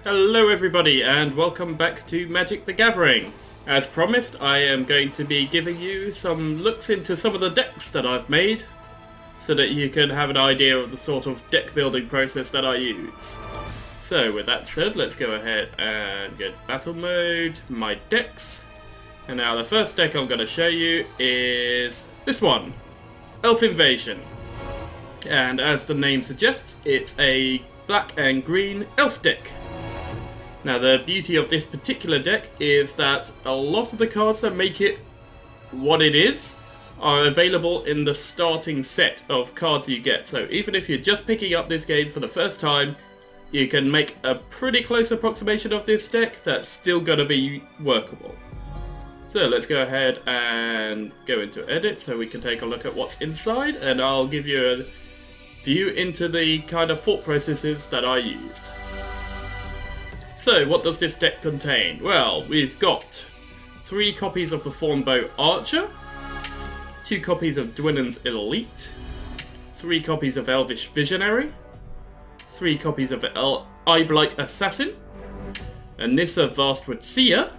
Hello everybody and welcome back to Magic the Gathering. As promised, I am going to be giving you some looks into some of the decks that I've made so that you can have an idea of the sort of deck building process that I use. So with that said, let's go ahead and get battle mode, my decks. And now the first deck I'm going to show you is this one, Elf Invasion. And as the name suggests, it's a black and green elf deck. Now the beauty of this particular deck is that a lot of the cards that make it what it is are available in the starting set of cards you get. So even if you're just picking up this game for the first time, you can make a pretty close approximation of this deck that's still going to be workable. So let's go ahead and go into edit so we can take a look at what's inside, and I'll give you a view into the kind of thought processes that I used. So, what does this deck contain? Well, we've got 3 copies of the Thornbow Archer, 2 copies of Dwinnan's Elite, 3 copies of Elvish Visionary, 3 copies of Eyeblight Assassin, a Nissa Vastwood Seer,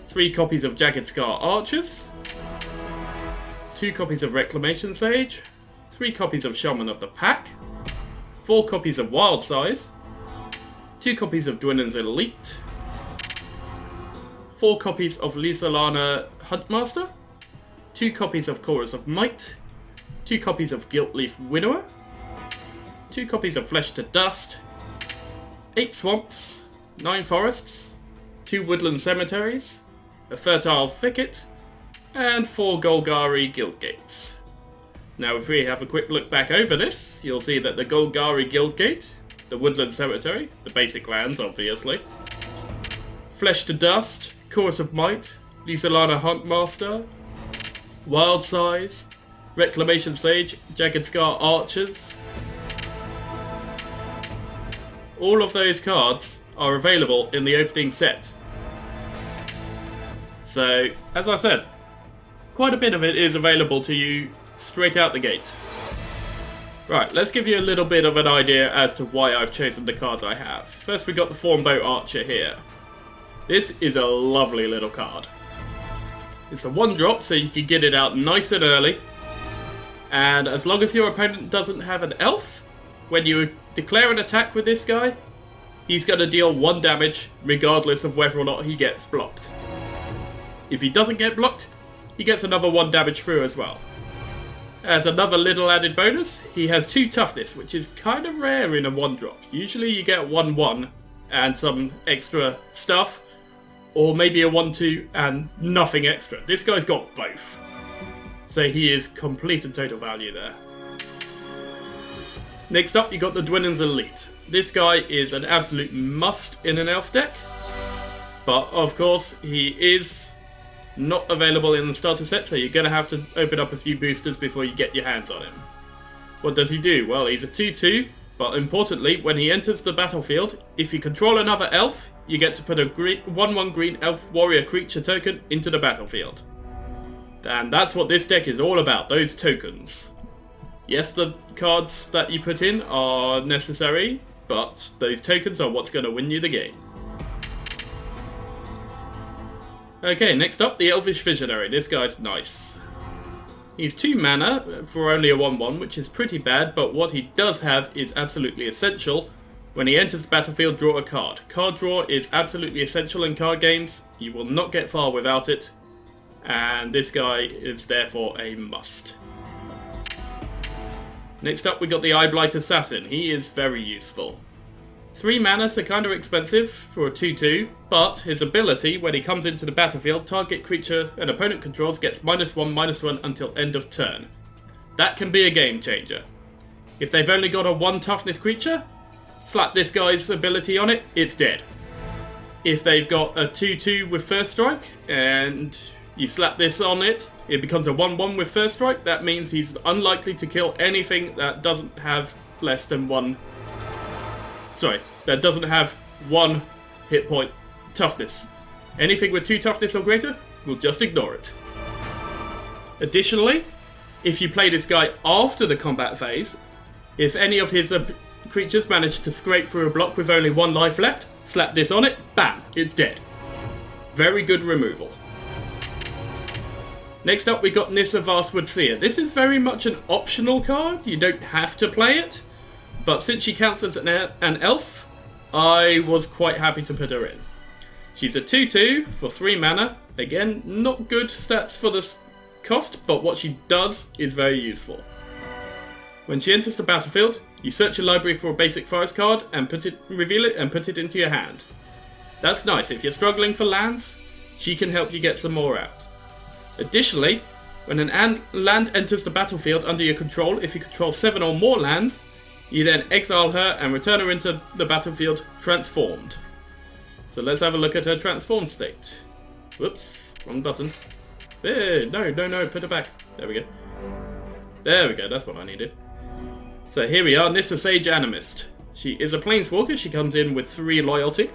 3 copies of Jagged Scar Archers, 2 copies of Reclamation Sage, 3 copies of Shaman of the Pack, 4 copies of Wild Size, 2 copies of Dwinnan's Elite, 4 copies of Lysalana Huntmaster, 2 copies of Chorus of Might, 2 copies of Giltleaf Winnower, 2 copies of Flesh to Dust, 8 Swamps, 9 Forests, 2 Woodland Cemeteries, a Fertile Thicket, and 4 Golgari Guildgates. Now if we have a quick look back over this, you'll see that the Golgari Guildgate, the Woodland Cemetery, the basic lands obviously, Flesh to Dust, Chorus of Might, Lysalana Huntmaster, Wild Size, Reclamation Sage, Jagged Scar Archers. All of those cards are available in the opening set. So, as I said, quite a bit of it is available to you straight out the gate. Right, let's give you a little bit of an idea as to why I've chosen the cards I have. First we got the Thornbow Archer here. This is a lovely little card. It's a 1-drop, so you can get it out nice and early. And as long as your opponent doesn't have an elf, when you declare an attack with this guy, he's going to deal 1 damage regardless of whether or not he gets blocked. If he doesn't get blocked, he gets another 1 damage through as well. As another little added bonus, he has 2 toughness, which is kind of rare in a 1-drop. Usually you get 1/1 and some extra stuff, or maybe a 1/2 and nothing extra. This guy's got both. So he is complete and total value there. Next up, you got the Dwinnan's Elite. This guy is an absolute must in an elf deck, but of course he is not available in the starter set, so you're going to have to open up a few boosters before you get your hands on him. What does he do? Well, he's a 2/2, but importantly, when he enters the battlefield, if you control another elf, you get to put a 1/1 green elf warrior creature token into the battlefield. And that's what this deck is all about, those tokens. Yes, the cards that you put in are necessary, but those tokens are what's going to win you the game. Okay, next up, the Elvish Visionary. This guy's nice. He's 2 mana for only a 1/1, which is pretty bad, but what he does have is absolutely essential. When he enters the battlefield, draw a card. Card draw is absolutely essential in card games. You will not get far without it, and this guy is therefore a must. Next up, we got the Eyeblight Assassin. He is very useful. 3 mana, so kind of expensive for a 2/2, but his ability, when he comes into the battlefield, target creature an opponent controls gets -1/-1 until end of turn. That can be a game changer. If they've only got a 1 toughness creature, slap this guy's ability on it, it's dead. If they've got a 2/2 with First Strike, and you slap this on it, it becomes a 1/1 with First Strike, that means he's unlikely to kill anything that doesn't have less than 1... that doesn't have 1 hit point toughness. Anything with 2 toughness or greater, we'll just ignore it. Additionally, if you play this guy after the combat phase, if any of his creatures manage to scrape through a block with only 1 life left, slap this on it, bam, it's dead. Very good removal. Next up we got Nissa Vastwood Seer. This is very much an optional card, you don't have to play it, but since she counts as an elf, I was quite happy to put her in. She's a 2/2 for 3 mana, again not good stats for the cost, but what she does is very useful. When she enters the battlefield, you search your library for a basic forest card and reveal it and put it into your hand. That's nice, if you're struggling for lands, she can help you get some more out. Additionally, when an land enters the battlefield under your control, if you control 7 or more lands, you then exile her and return her into the battlefield transformed. So let's have a look at her transformed state. Whoops, wrong button. No, put her back. There we go. There we go, that's what I needed. So here we are, Nissa Sage Animist. She is a planeswalker, she comes in with 3 loyalty.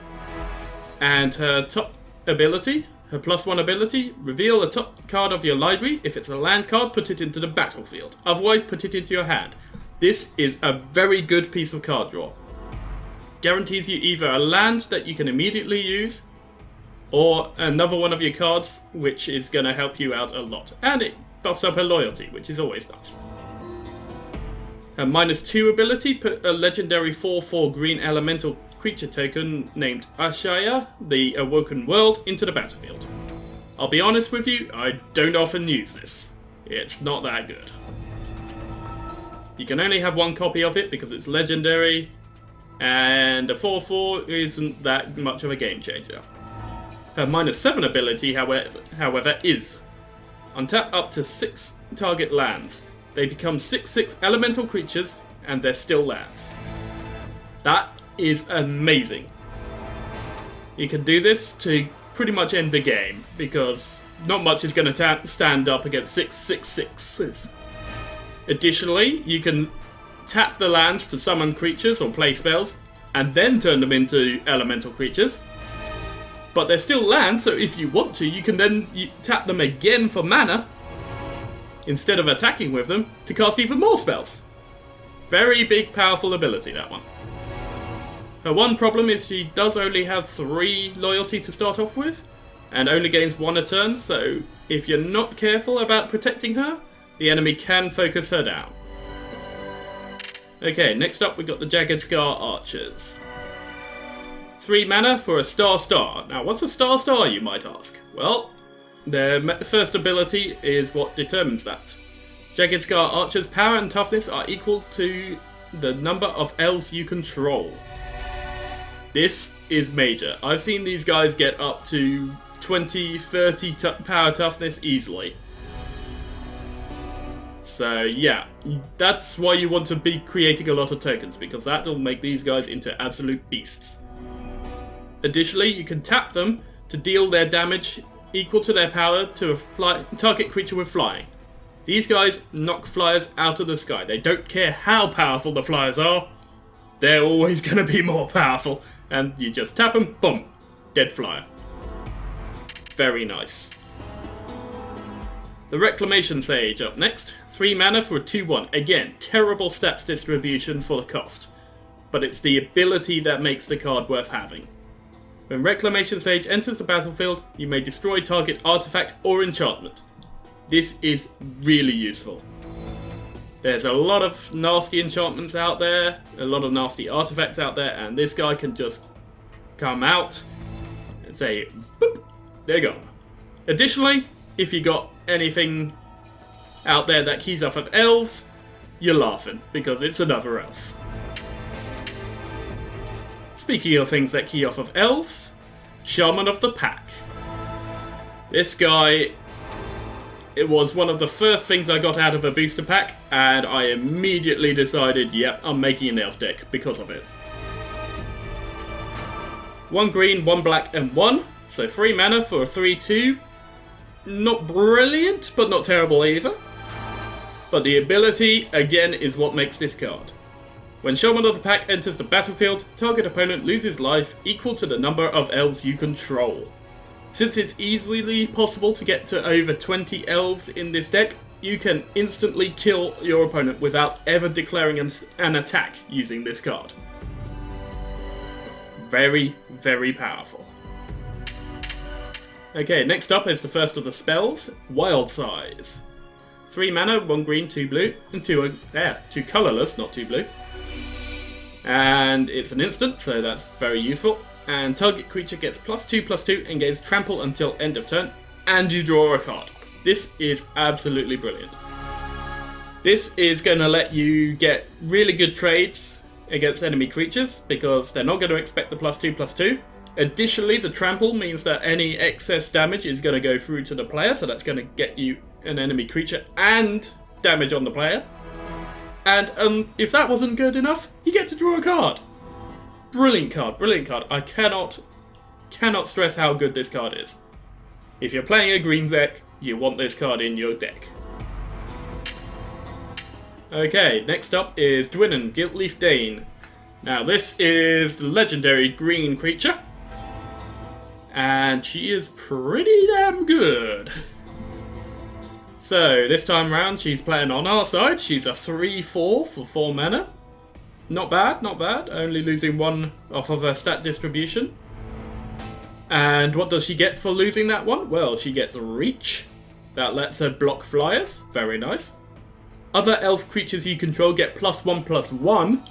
And her top ability, her +1 ability, reveal the top card of your library. If it's a land card, put it into the battlefield. Otherwise, put it into your hand. This is a very good piece of card draw. Guarantees you either a land that you can immediately use, or another one of your cards, which is going to help you out a lot. And it buffs up her loyalty, which is always nice. Her -2 ability, put a legendary 4/4 green elemental creature token named Ashaya, the Awoken World, into the battlefield. I'll be honest with you, I don't often use this. It's not that good. You can only have 1 copy of it because it's legendary, and a 4/4 isn't that much of a game changer. Her -7 ability, however, is untap up to 6 target lands. They become 6/6 elemental creatures, and they're still lands. That is amazing. You can do this to pretty much end the game, because not much is going to stand up against 6/6/6s. Additionally, you can tap the lands to summon creatures or play spells, and then turn them into elemental creatures. But they're still lands, so if you want to, you can then tap them again for mana, instead of attacking with them, to cast even more spells. Very big, powerful ability, that one. Her one problem is she does only have 3 loyalty to start off with, and only gains 1 a turn, so if you're not careful about protecting her, the enemy can focus her down. Okay, next up we've got the Jagged Scar Archers. 3 mana for a star. Now what's a star, you might ask? Well, their first ability is what determines that. Jagged Scar Archers' power and toughness are equal to the number of elves you control. This is major. I've seen these guys get up to 20, 30 power toughness easily. So yeah, that's why you want to be creating a lot of tokens, because that'll make these guys into absolute beasts. Additionally, you can tap them to deal their damage equal to their power to a target creature with flying. These guys knock flyers out of the sky. They don't care how powerful the flyers are, they're always going to be more powerful. And you just tap them, boom, dead flyer. Very nice. The Reclamation Sage up next. 3 mana for a 2/1. Again, terrible stats distribution for the cost, but it's the ability that makes the card worth having. When Reclamation Sage enters the battlefield, you may destroy target artifact or enchantment. This is really useful. There's a lot of nasty enchantments out there, a lot of nasty artifacts out there, and this guy can just come out and say, boop, they're gone. Additionally, if you got anything out there that keys off of elves, you're laughing, because it's another elf. Speaking of things that key off of elves, Shaman of the Pack. This guy, it was one of the first things I got out of a booster pack, and I immediately decided, yep, I'm making an elf deck because of it. 1 green, 1 black, and 1, so 3 mana for a 3/2. Not brilliant, but not terrible either. But the ability, again, is what makes this card. When Shaman of the Pack enters the battlefield, target opponent loses life equal to the number of elves you control. Since it's easily possible to get to over 20 elves in this deck, you can instantly kill your opponent without ever declaring an attack using this card. Very, very powerful. Okay, next up is the first of the spells, Wild Size. 3 mana, 1 green, 2 blue, and 2 colourless, not 2 blue. And it's an instant, so that's very useful. And target creature gets +2/+2 and gains trample until end of turn, and you draw a card. This is absolutely brilliant. This is going to let you get really good trades against enemy creatures, because they're not going to expect the +2/+2. Additionally, the trample means that any excess damage is going to go through to the player, so that's going to get you an enemy creature and damage on the player. And if that wasn't good enough, you get to draw a card. Brilliant card, brilliant card. I cannot stress how good this card is. If you're playing a green deck, you want this card in your deck. Okay, next up is Dwinnen, Giltleaf Dane. Now this is the legendary green creature, and she is pretty damn good. So this time round she's playing on our side. She's a 3/4 for 4 mana. Not bad, not bad. Only losing 1 off of her stat distribution. And what does she get for losing that one? Well, she gets Reach. That lets her block flyers. Very nice. Other elf creatures you control get +1/+1.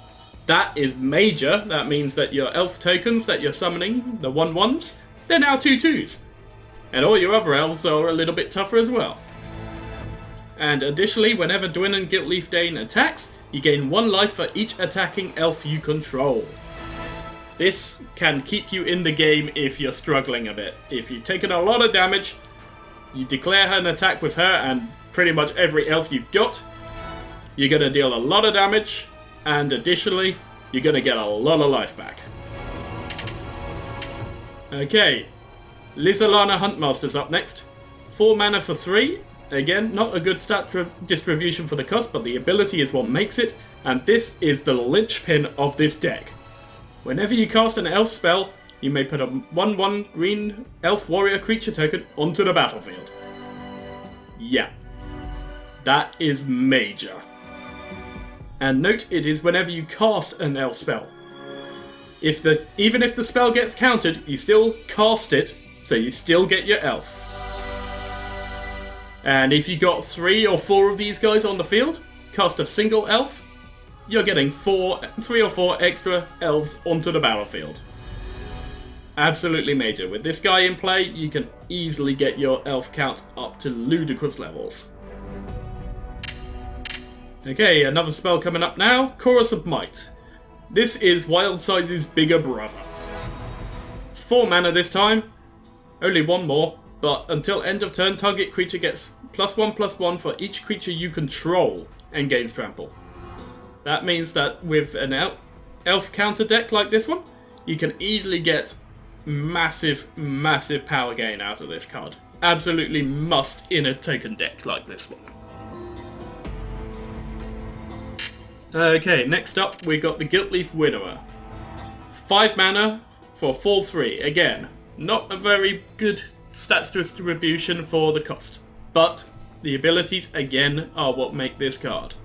That is major. That means that your elf tokens that you're summoning, the 1/1s, they're now 2/2s. And all your other elves are a little bit tougher as well. And additionally, whenever Dwinnen Giltleaf Dane attacks, you gain 1 life for each attacking elf you control. This can keep you in the game if you're struggling a bit. If you've taken a lot of damage, you declare an attack with her and pretty much every elf you've got, you're going to deal a lot of damage, and additionally, you're going to get a lot of life back. Okay, Lizalana Huntmaster's up next. 4 mana for 3. Again, not a good stat distribution for the cost, but the ability is what makes it, and this is the linchpin of this deck. Whenever you cast an elf spell, you may put a 1/1 green elf warrior creature token onto the battlefield. Yeah, that is major. And note, it is whenever you cast an elf spell. Even if the spell gets countered, you still cast it, so you still get your elf. And if you got 3 or 4 of these guys on the field, cast a single elf, you're getting 3 or 4 extra elves onto the battlefield. Absolutely major. With this guy in play, you can easily get your elf count up to ludicrous levels. Okay, another spell coming up now, Chorus of Might. This is Wild Size's bigger brother. It's 4 mana this time, only 1 more, but until end of turn, target creature gets +1/+1 for each creature you control and gains trample. That means that with an elf counter deck like this one, you can easily get massive, massive power gain out of this card. Absolutely must in a token deck like this one. Okay, next up we got the Giltleaf Winnower. 5 mana for 4/3. Again, not a very good stats distribution for the cost, but the abilities again are what make this card.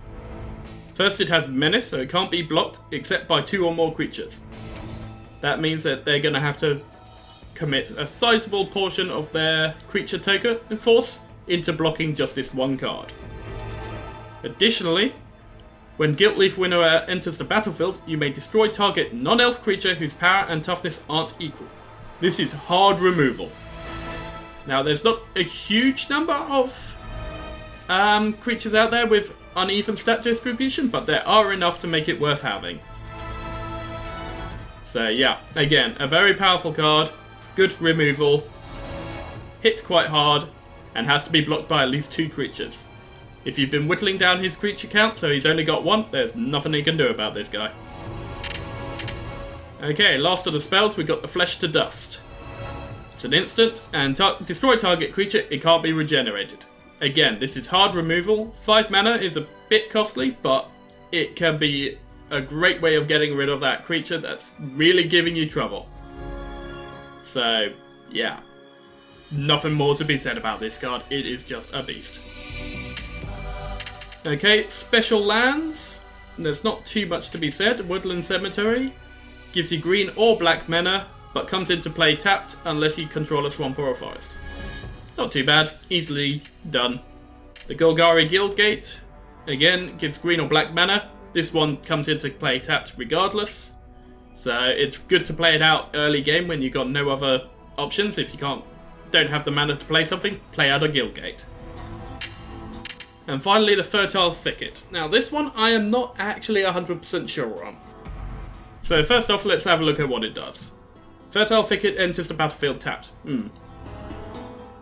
First, it has Menace, so it can't be blocked except by 2 or more creatures. That means that they're going to have to commit a sizable portion of their creature token and force into blocking just this one card. Additionally, when Giltleaf Winnower enters the battlefield, you may destroy target non-elf creature whose power and toughness aren't equal. This is hard removal. Now, there's not a huge number of creatures out there with uneven stat distribution, but there are enough to make it worth having. So yeah, again, a very powerful card, good removal, hits quite hard, and has to be blocked by at least 2 creatures. If you've been whittling down his creature count so he's only got 1, there's nothing he can do about this guy. Okay, last of the spells, we got the Flesh to Dust. It's an instant, and destroy target creature, it can't be regenerated. Again, this is hard removal. 5 mana is a bit costly, but it can be a great way of getting rid of that creature that's really giving you trouble. So, yeah. Nothing more to be said about this card. It is just a beast. Okay, special lands. There's not too much to be said. Woodland Cemetery gives you green or black mana, but comes into play tapped unless you control a swamp or a forest. Not too bad, easily done. The Golgari Guildgate, again, gives green or black mana. This one comes into play tapped regardless. So it's good to play it out early game when you've got no other options. If you don't have the mana to play something, play out a Guildgate. And finally, the Fertile Thicket. Now this one I am not actually 100% sure on. So first off, let's have a look at what it does. Fertile Thicket enters the battlefield tapped.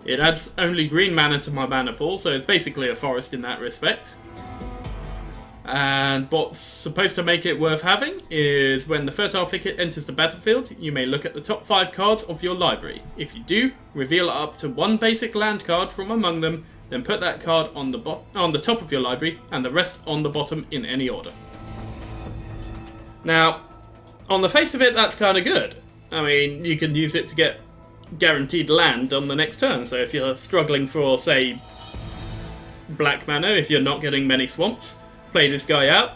It adds only green mana to my mana pool, so it's basically a forest in that respect. And what's supposed to make it worth having is when the Fertile Thicket enters the battlefield, you may look at the top 5 cards of your library. If you do, reveal up to 1 basic land card from among them, then put that card on the top of your library and the rest on the bottom in any order. Now, on the face of it, that's kind of good. I mean, you can use it to get guaranteed land on the next turn. So if you're struggling for, say, black mana, if you're not getting many swamps, play this guy out.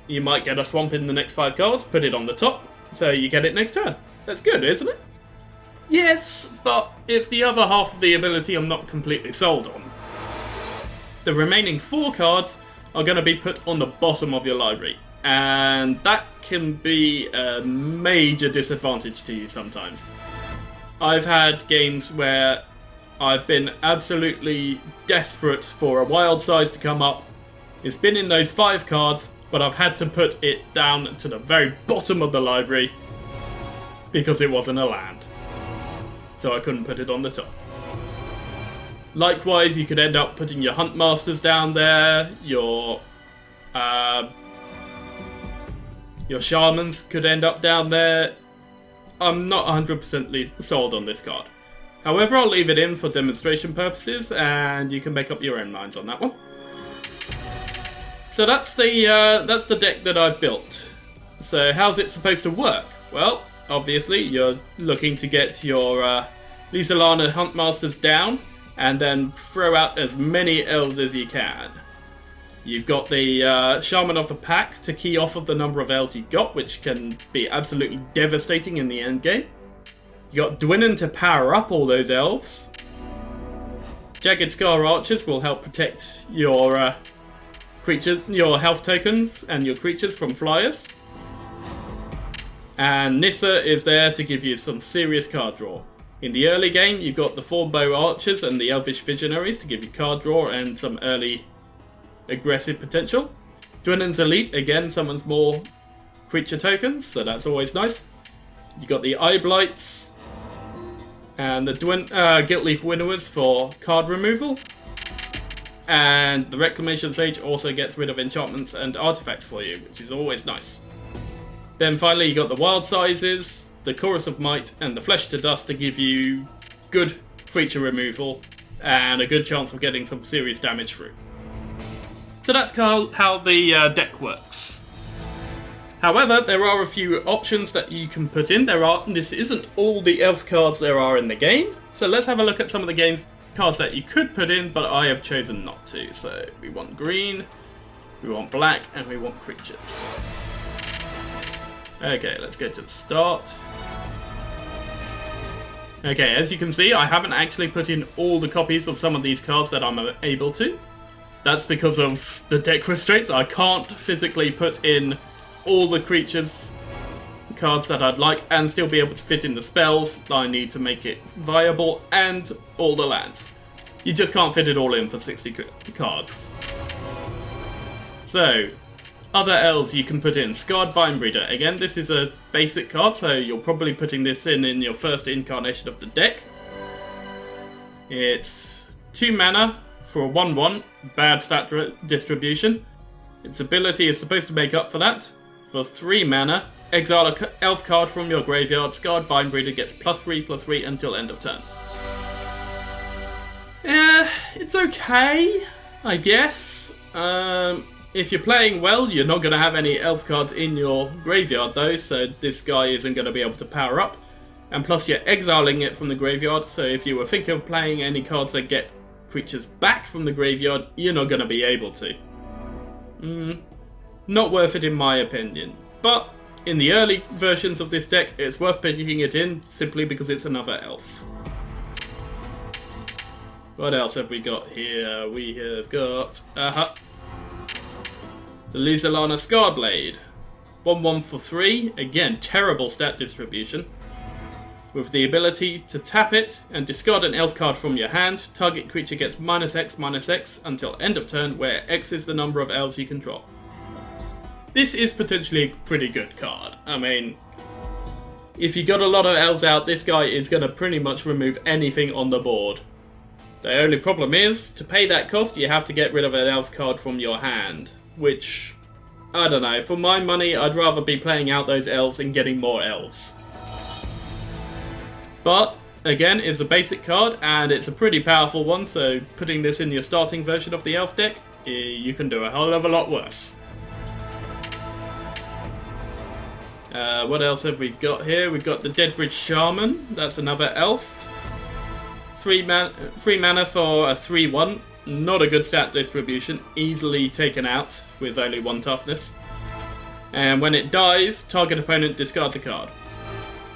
You might get a swamp in the next 5 cards, put it on the top, so you get it next turn. That's good, isn't it? Yes, but it's the other half of the ability I'm not completely sold on. The remaining 4 cards are going to be put on the bottom of your library, and that can be a major disadvantage to you sometimes. I've had games where I've been absolutely desperate for a wild size to come up. It's been in those 5 cards, but I've had to put it down to the very bottom of the library because it wasn't a land. So I couldn't put it on the top. Likewise, you could end up putting your Hunt Masters down there, your Shamans could end up down there. I'm not 100% sold on this card. However, I'll leave it in for demonstration purposes, and you can make up your own minds on that one. So that's the deck that I've built. So how's it supposed to work? Well, obviously you're looking to get your Lysolana Huntmasters down, and then throw out as many elves as you can. You've got the Shaman of the Pack to key off of the number of elves you've got, which can be absolutely devastating in the end game. You got Dwynnon to power up all those elves. Jagged Scar Archers will help protect your creatures, your health tokens, and your creatures from flyers. And Nissa is there to give you some serious card draw. In the early game, you've got the 4 Bow Archers and the Elvish Visionaries to give you card draw and some early aggressive potential. Dwynnon's Elite, again, summons more creature tokens, so that's always nice. You've got the Eye Blights and the Guiltleaf Winnowers for card removal. And the Reclamation Sage also gets rid of enchantments and artifacts for you, which is always nice. Then finally you got the Wild Sizes, the Chorus of Might, and the Flesh to Dust to give you good creature removal and a good chance of getting some serious damage through. So that's how the deck works. However, there are a few options that you can put in. This isn't all the elf cards there are in the game, so let's have a look at some of the cards that you could put in, but I have chosen not to. So we want green, we want black, and we want creatures. Okay, let's go to the start. Okay, as you can see, I haven't actually put in all the copies of some of these cards that I'm able to. That's because of the deck restraints. I can't physically put in all the creatures cards that I'd like and still be able to fit in the spells I need to make it viable and all the lands. You just can't fit it all in for 60 cards. So, other elves you can put in. Scarred Vinebreeder. Again, this is a basic card, so you're probably putting this in your first incarnation of the deck. It's 2 mana for a 1/1, bad stat distribution. Its ability is supposed to make up for that. For 3 mana, exile an elf card from your graveyard. Scarred Vinebreeder gets +3/+3 until end of turn. Yeah, it's okay, I guess. If you're playing well, you're not going to have any elf cards in your graveyard though, so this guy isn't going to be able to power up. And plus you're exiling it from the graveyard, so if you were thinking of playing any cards that get creatures back from the graveyard, you're not going to be able to. Not worth it in my opinion. But in the early versions of this deck, it's worth picking it in simply because it's another elf. What else have we got here? We have got the Luzalana Scarblade. 1/1 for 3. Again, terrible stat distribution. With the ability to tap it and discard an elf card from your hand, target creature gets -X/-X until end of turn, where X is the number of elves you control. This is potentially a pretty good card. I mean, if you got a lot of elves out, this guy is going to pretty much remove anything on the board. The only problem is, to pay that cost, you have to get rid of an elf card from your hand, which, I don't know, for my money, I'd rather be playing out those elves and getting more elves. But, again, it's a basic card, and it's a pretty powerful one, so putting this in your starting version of the elf deck, you can do a hell of a lot worse. What else have we got here? We've got the Deadbridge Shaman, that's another elf. 3 mana for a 3/1, not a good stat distribution, easily taken out with only 1 toughness. And when it dies, target opponent discards a card.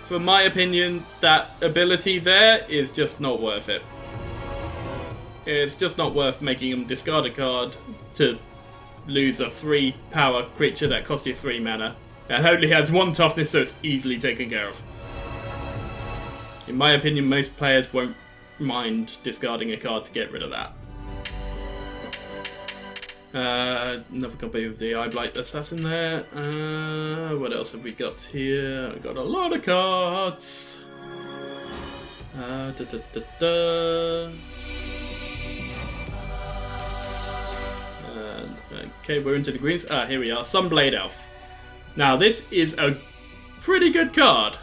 For my opinion, that ability there is just not worth it. It's just not worth making him discard a card to lose a 3 power creature that costs you 3 mana. And only has 1 toughness, so it's easily taken care of. In my opinion, most players won't mind discarding a card to get rid of that. Another copy of the Eye Blight Assassin there. What else have we got here? I've got a lot of cards. Okay, we're into the greens. Here we are. Sunblade Elf. Now, this is a pretty good card.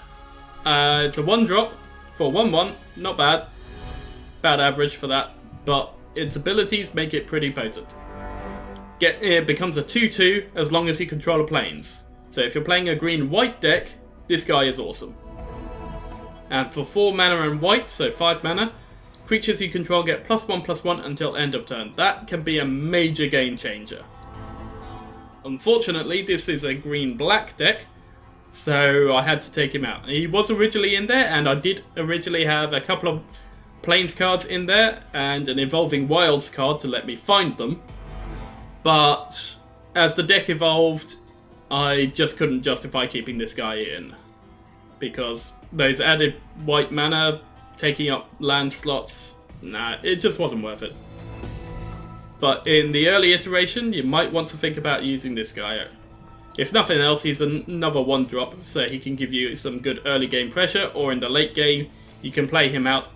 It's a 1-drop for 1/1. Not bad. Bad average for that. But its abilities make it pretty potent. It becomes a 2/2 as long as you control planes. So if you're playing a green-white deck, this guy is awesome. And for 4 mana and white, so 5 mana, creatures you control get +1/+1 until end of turn. That can be a major game changer. Unfortunately, this is a green-black deck, so I had to take him out. He was originally in there, and I did originally have a couple of planes cards in there, and an Evolving Wilds card to let me find them. But as the deck evolved, I just couldn't justify keeping this guy in. Because those added white mana, taking up land slots, nah, it just wasn't worth it. But in the early iteration, you might want to think about using this guy. If nothing else, he's another 1-drop, so he can give you some good early game pressure, or in the late game, you can play him out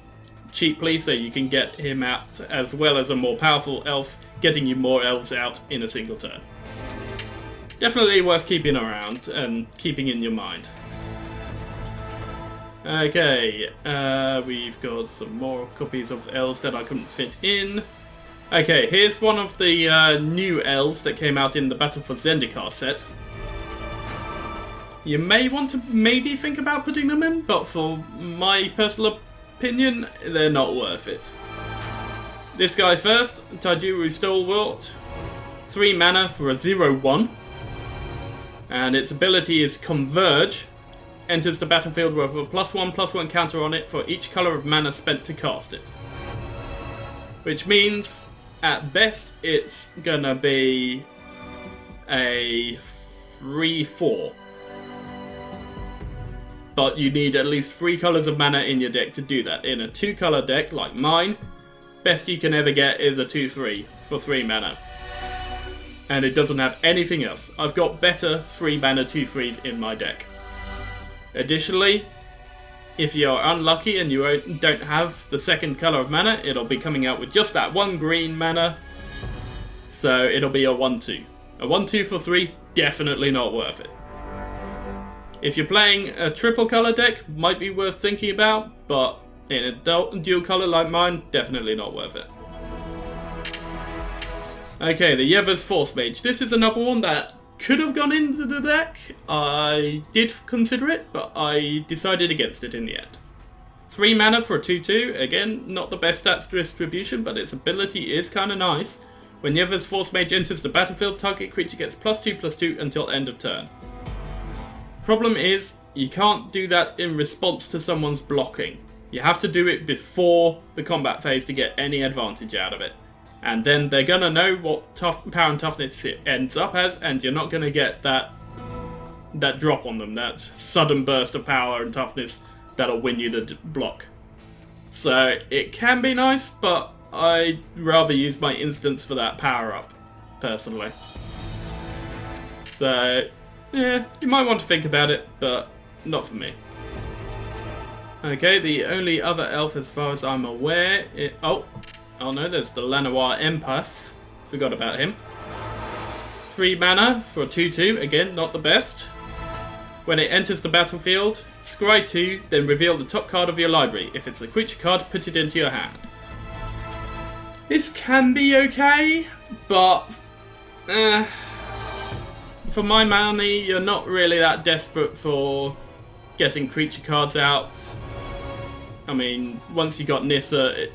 cheaply, so you can get him out as well as a more powerful elf, getting you more elves out in a single turn. Definitely worth keeping around and keeping in your mind. Okay, we've got some more copies of elves that I couldn't fit in. Okay, here's one of the new elves that came out in the Battle for Zendikar set. You may want to maybe think about putting them in, but for my personal opinion, they're not worth it. This guy first, Taijuru Stalwart, 3 mana for a 0/1, and its ability is Converge. Enters the battlefield with a +1/+1 counter on it for each colour of mana spent to cast it. Which means, at best, it's gonna be a 3/4. But you need at least 3 colours of mana in your deck to do that. In a 2-colour deck like mine, best you can ever get is a 2/3 for 3 mana. And it doesn't have anything else. I've got better 3 mana 2/3s in my deck. Additionally, if you're unlucky and you don't have the second colour of mana, it'll be coming out with just that 1 green mana. So it'll be a 1/2. A 1/2 for 3, definitely not worth it. If you're playing a triple colour deck, might be worth thinking about, but in a dual colour like mine, definitely not worth it. Okay, the Yevers Force Mage. This is another one that could have gone into the deck. I did consider it, but I decided against it in the end. 3 mana for a 2/2. Again, not the best stats distribution, but its ability is kind of nice. Whenever this Force Mage enters the battlefield, target creature gets +2/+2 until end of turn. Problem is, you can't do that in response to someone's blocking. You have to do it before the combat phase to get any advantage out of it. And then they're going to know what power and toughness it ends up as, and you're not going to get that drop on them, that sudden burst of power and toughness that'll win you the block. So it can be nice, but I'd rather use my instants for that power up, personally. So, yeah, you might want to think about it, but not for me. Okay, the only other elf as far as I'm aware... Oh no, there's the Lanoir Empath. Forgot about him. 3 mana for a 2/2, again, not the best. When it enters the battlefield, scry 2, then reveal the top card of your library. If it's a creature card, put it into your hand. This can be okay, but... for my money, you're not really that desperate for getting creature cards out. I mean, once you got Nissa... It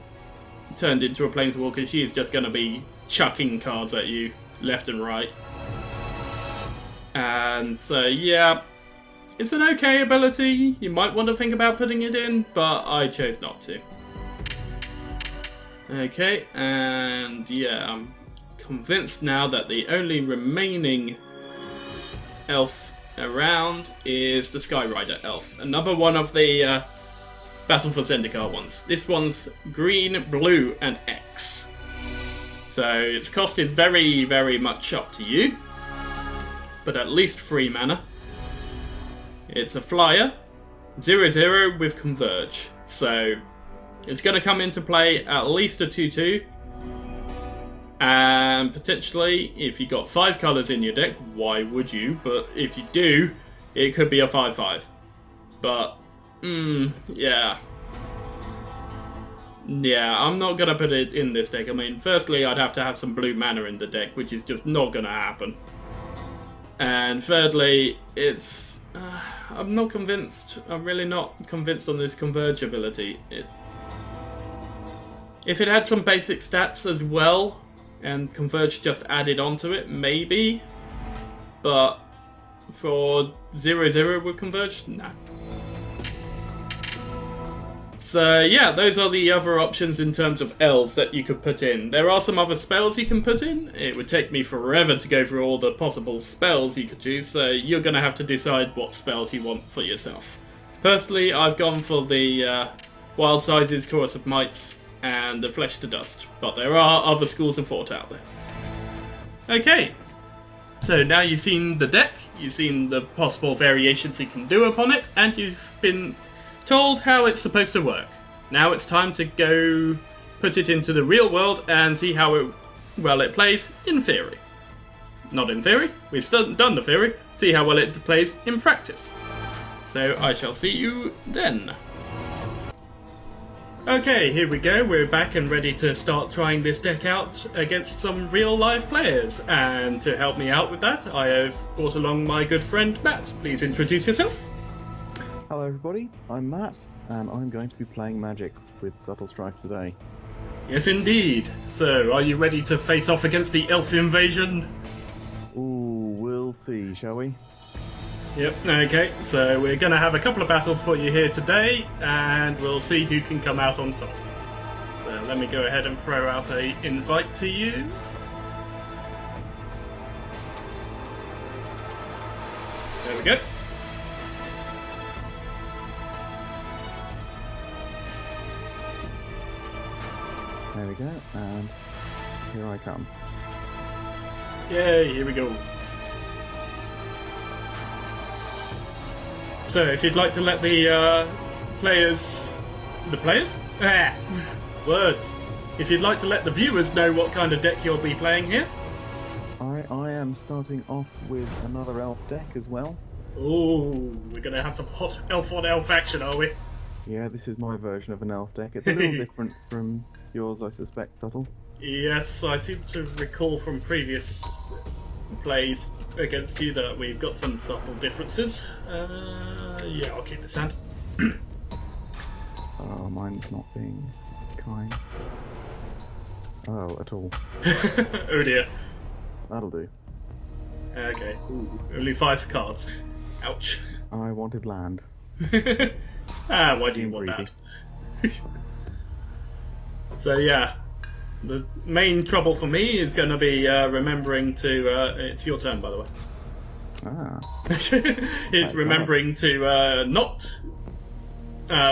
turned into a Planeswalker, she's just going to be chucking cards at you left and right. And so, yeah, it's an okay ability. You might want to think about putting it in, but I chose not to. Okay, and yeah, I'm convinced now that the only remaining elf around is the Skyrider elf. Another one of the Battle for Zendikar ones. This one's green, blue, and X. So its cost is very, very much up to you, but at least 3 mana. It's a flyer, 0/0 with Converge. So it's going to come into play at least a 2/2. And potentially, if you got 5 colours in your deck, why would you? But if you do, it could be a 5/5. But yeah. Yeah, I'm not going to put it in this deck. I mean, firstly, I'd have to have some blue mana in the deck, which is just not going to happen. And thirdly, it's... I'm not convinced. I'm really not convinced on this Converge ability. If it had some basic stats as well, and Converge just added onto it, maybe. But for 0/0 with Converge, nah. So yeah, those are the other options in terms of elves that you could put in. There are some other spells you can put in. It would take me forever to go through all the possible spells you could choose, so you're going to have to decide what spells you want for yourself. Personally, I've gone for the Wild Sizes, Chorus of Mights, and the Flesh to Dust, but there are other schools of thought out there. Okay, so now you've seen the deck, you've seen the possible variations you can do upon it, and you've been told how it's supposed to work. Now it's time to go put it into the real world and see how it plays in theory. Not in theory, we've done the theory, see how well it plays in practice. So I shall see you then. Okay, here we go, we're back and ready to start trying this deck out against some real live players. And to help me out with that, I have brought along my good friend Matt. Please introduce yourself. Hello everybody, I'm Matt, and I'm going to be playing Magic with Subtlestrife today. Yes indeed. So, are you ready to face off against the elf invasion? Ooh, we'll see, shall we? Yep, okay, so we're going to have a couple of battles for you here today, and we'll see who can come out on top. So let me go ahead and throw out an invite to you. There we go. There we go, and here I come. Yay, here we go. So, if you'd like to let the players... Words! If you'd like to let the viewers know what kind of deck you'll be playing here. I am starting off with another elf deck as well. Ooh, we're going to have some hot elf on elf action, are we? Yeah, this is my version of an elf deck. It's a little different from yours, I suspect, Subtle. Yes, I seem to recall from previous plays against you that we've got some subtle differences. Yeah, I'll keep this hand. Oh, mine's not being kind. Oh, at all. Oh dear. That'll do. Okay. Ooh, only 5 cards. Ouch. I wanted land. Why do you Being want greedy. that? So yeah, the main trouble for me is going to be remembering to. It's your turn, by the way. Ah. It's remembering to not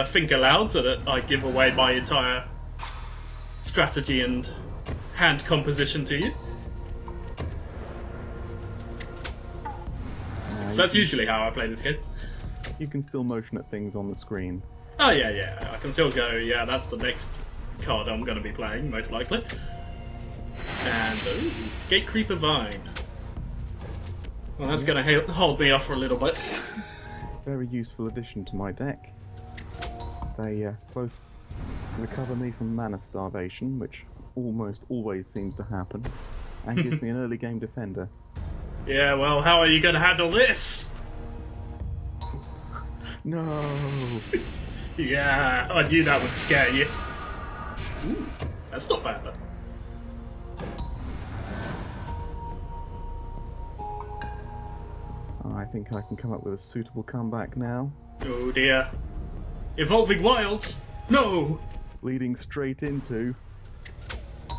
think aloud so that I give away my entire strategy and hand composition to you. So that's usually how I play this game. You can still motion at things on the screen. Oh yeah, I can still go, yeah, that's the next card I'm going to be playing, most likely. And, ooh, Gatecreeper Vine. Well, that's going to hold me off for a little bit. Very useful addition to my deck. They both recover me from mana starvation, which almost always seems to happen, and gives me an early game defender. Yeah, well, how are you going to handle this? No! Yeah, I knew that would scare you. Ooh, that's not bad, though. I think I can come up with a suitable comeback now. Oh dear. Evolving Wilds? No! Leading straight into...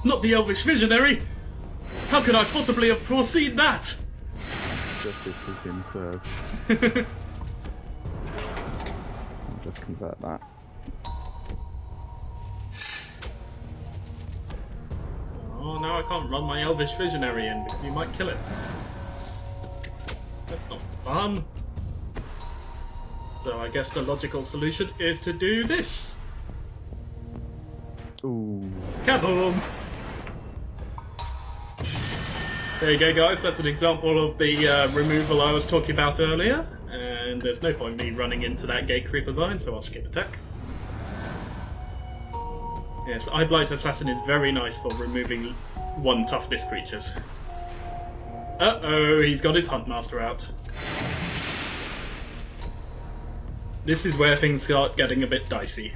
Not the Elvish Visionary! How could I possibly have foreseen that? Justice has been served. I'll just convert that. Oh, now I can't run my Elvish Visionary in because you might kill it. That's not fun. So I guess the logical solution is to do this. Ooh. Kaboom! There you go, guys. That's an example of the removal I was talking about earlier. And there's no point in me running into that Gatecreeper Vine, so I'll skip attack. Yes, Eyeblight Assassin is very nice for removing 1 toughness creatures. Uh-oh, he's got his Huntmaster out. This is where things start getting a bit dicey.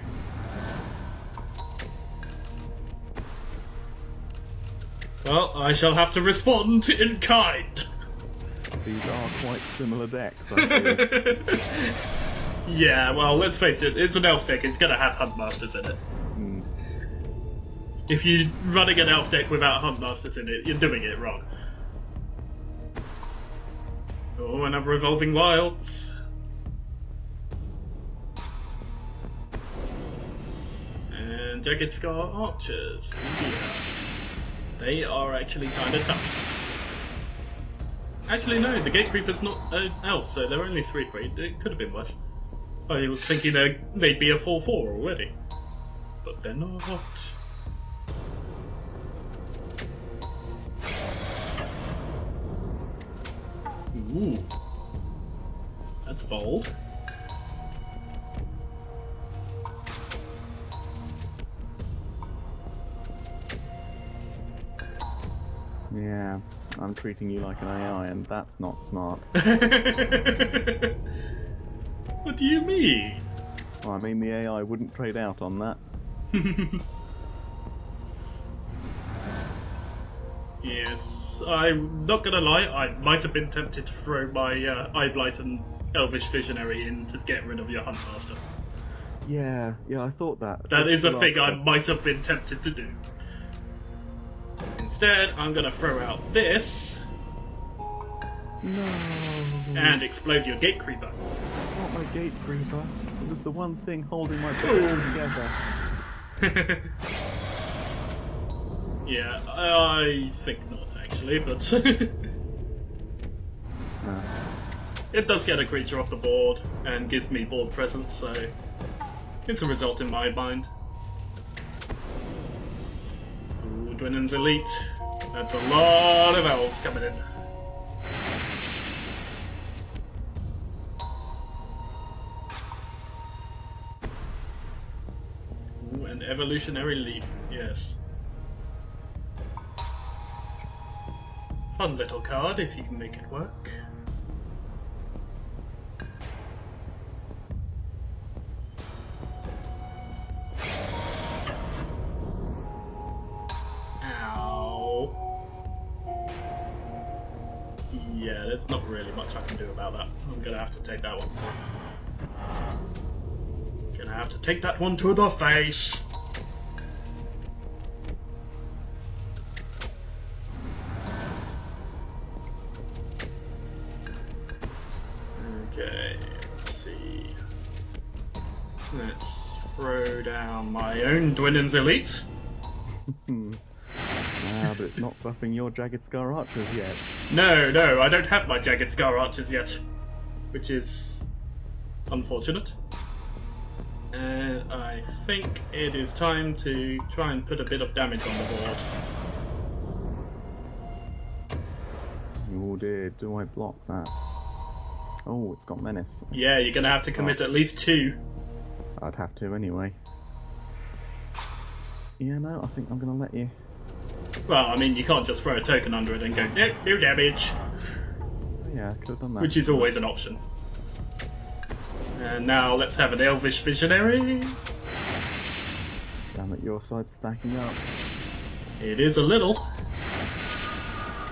Well, I shall have to respond in kind. These are quite similar decks, I feel. Yeah, well, let's face it, it's an elf deck, it's gonna have Huntmasters in it. If you're running an elf deck without Huntmasters in it, you're doing it wrong. Oh, another Evolving Wilds. And Jagged Scar Archers. Yeah. They are actually kind of tough. Actually, no, the Gatecreeper's not an elf, so they're only 3/3. It could have been worse. I was thinking they'd be a 4/4 already. But they're not. Ooh. That's bold. Yeah, I'm treating you like an AI, and that's not smart. What do you mean? Well, I mean, the AI wouldn't trade out on that. Yes, I'm not gonna lie, I might have been tempted to throw my Eyeblight and Elvish Visionary in to get rid of your Huntmaster. Yeah, I thought that. That is a The thing last I one. might have been tempted to do. Instead, I'm gonna throw out this No. and explode your Gatecreeper. Not my Gatecreeper. It was the one thing holding my body together. Yeah, I think not actually, but No. it does get a creature off the board and gives me board presence, so it's a result in my mind. Ooh, Dwynen's Elite. That's a lot of elves coming in. Ooh, and Evolutionary Leap, yes. Fun little card if you can make it work. there's not really much I can do about that. I'm gonna have to take that one. Gonna have to take that one to the face. Okay, let's see. Let's throw down my own Dwinnen's Elite. But it's not buffing your Jagged Scar Archers yet. No, I don't have my Jagged Scar Archers yet, which is unfortunate. And I think it is time to try and put a bit of damage on the board. Oh dear, do I block that? Oh, it's got Menace. Yeah, you're going to have to commit at least 2. I'd have to anyway. Yeah, no, I think I'm going to let you. Well, I mean, you can't just throw a token under it and go, nope, no damage. Yeah, I could have done that. Which is always an option. And now let's have an Elvish Visionary. Damn it, your side's stacking up. It is a little.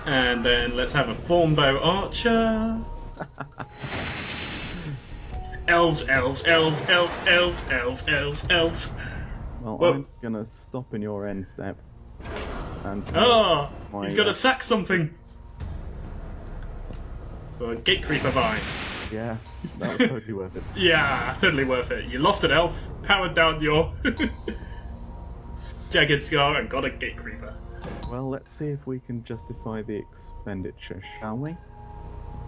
And then let's have a Thornbow Archer. Elves. Well, Whoa. I'm going to stop in your end step. And he's got to sack something. Or Gate Creeper Vine. Yeah, that was totally worth it. Yeah, totally worth it. You lost an elf, powered down your Jagged Scar, and got a Gate Creeper. Well, let's see if we can justify the expenditure, shall we?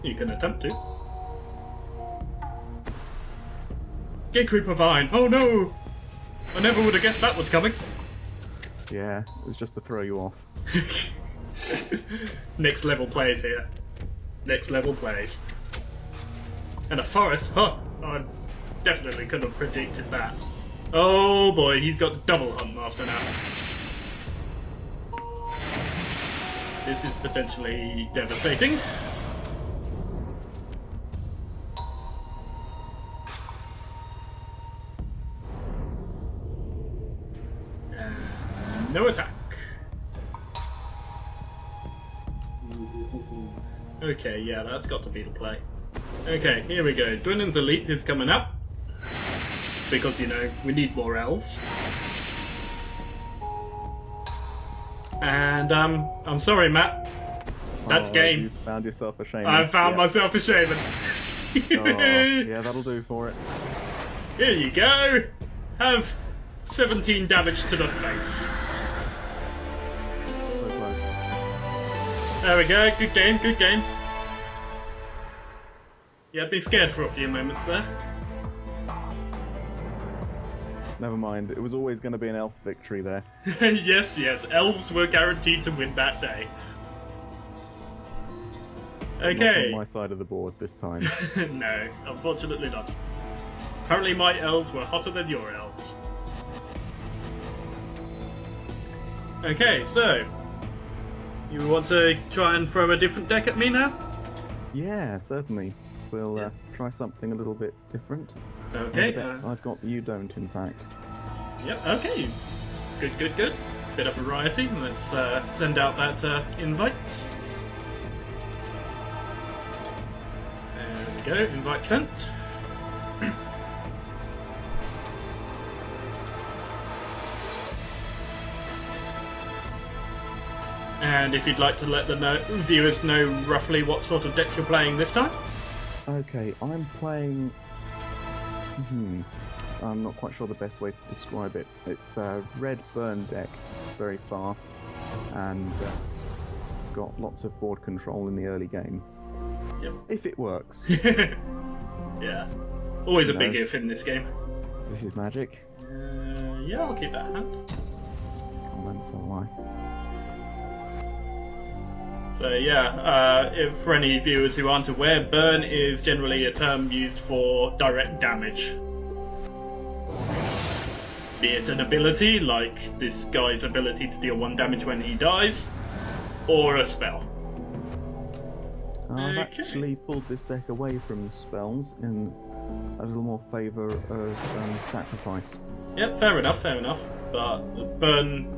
You can attempt to. Gate Creeper Vine! Oh no! I never would have guessed that was coming. Yeah, it was just to throw you off. Next level plays here. Next level plays. And a forest? Huh! I definitely could have predicted that. Oh boy, he's got double Huntmaster now. This is potentially devastating. And no attack. Okay, yeah, that's got to be the play. Okay, here we go. Dwinnen's Elite is coming up. Because, you know, we need more elves. And, I'm sorry, Matt. That's game. You found yourself a shaman. I found myself a shaman. Yeah, that'll do for it. Here you go. Have 17 damage to the face. So close. There we go. Good game, good game. Yeah, be scared for a few moments there. Never mind, it was always going to be an elf victory there. Yes, elves were guaranteed to win that day. Not Okay. on my side of the board this time. No, unfortunately not. Apparently my elves were hotter than your elves. Okay, so... You want to try and throw a different deck at me now? Yeah, certainly. We'll try something a little bit different. Okay. I've got you don't, in fact. Yep, okay. Good. Bit of variety. Let's send out that invite. There we go, invite sent. And if you'd like to let the viewers know roughly what sort of deck you're playing this time. Okay, I'm playing... I'm not quite sure the best way to describe it. It's a red burn deck. It's very fast and got lots of board control in the early game. Yep. If it works. Yeah. Always a big if in this game. This is magic. Yeah, I'll keep that hand. Oh, then so am I. So yeah, if for any viewers who aren't aware, burn is generally a term used for direct damage. Be it an ability, like this guy's ability to deal 1 damage when he dies, or a spell. I've actually pulled this deck away from spells in a little more favour of sacrifice. Yep, fair enough. But burn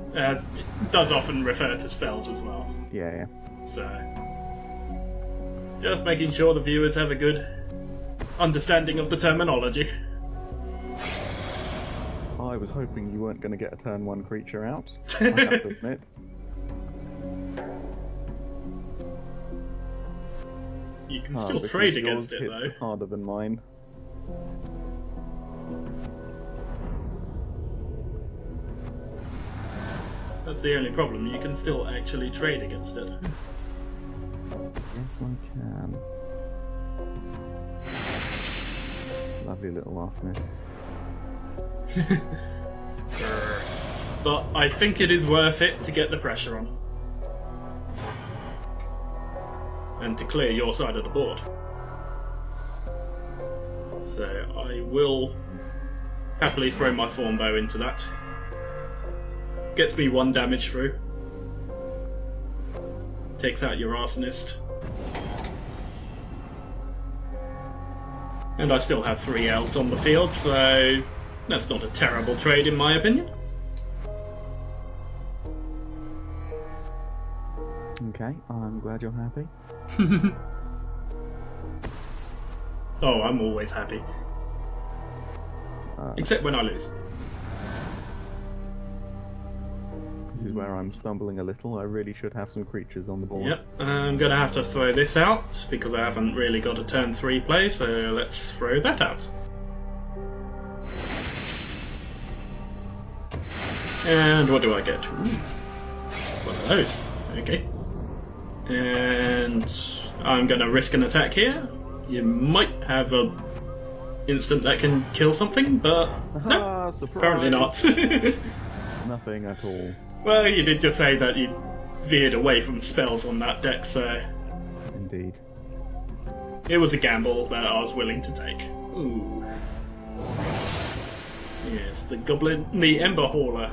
does often refer to spells as well. Yeah. So Just making sure the viewers have a good understanding of the terminology. I was hoping you weren't going to get a turn 1 creature out, I have to admit. You can still trade against it, though. though. Harder than mine. That's the only problem. You can still actually trade against it. Yes, I can. Lovely little arsonist. But I think it is worth it to get the pressure on. And to clear your side of the board. So I will happily throw my Thornbow into that. Gets me 1 damage through. Takes out your Arsonist. And I still have 3 elves on the field, so that's not a terrible trade in my opinion. Okay, I'm glad you're happy. Oh, I'm always happy. Except when I lose. This is where I'm stumbling a little. I really should have some creatures on the board. Yep, I'm going to have to throw this out because I haven't really got a turn 3 play, so let's throw that out. And what do I get? Ooh, one of those. Okay. And I'm going to risk an attack here. You might have a instant that can kill something, but no, apparently not. Nothing at all. Well, you did just say that you veered away from spells on that deck, so... Indeed. It was a gamble that I was willing to take. Ooh. Yes, the Ember Hauler.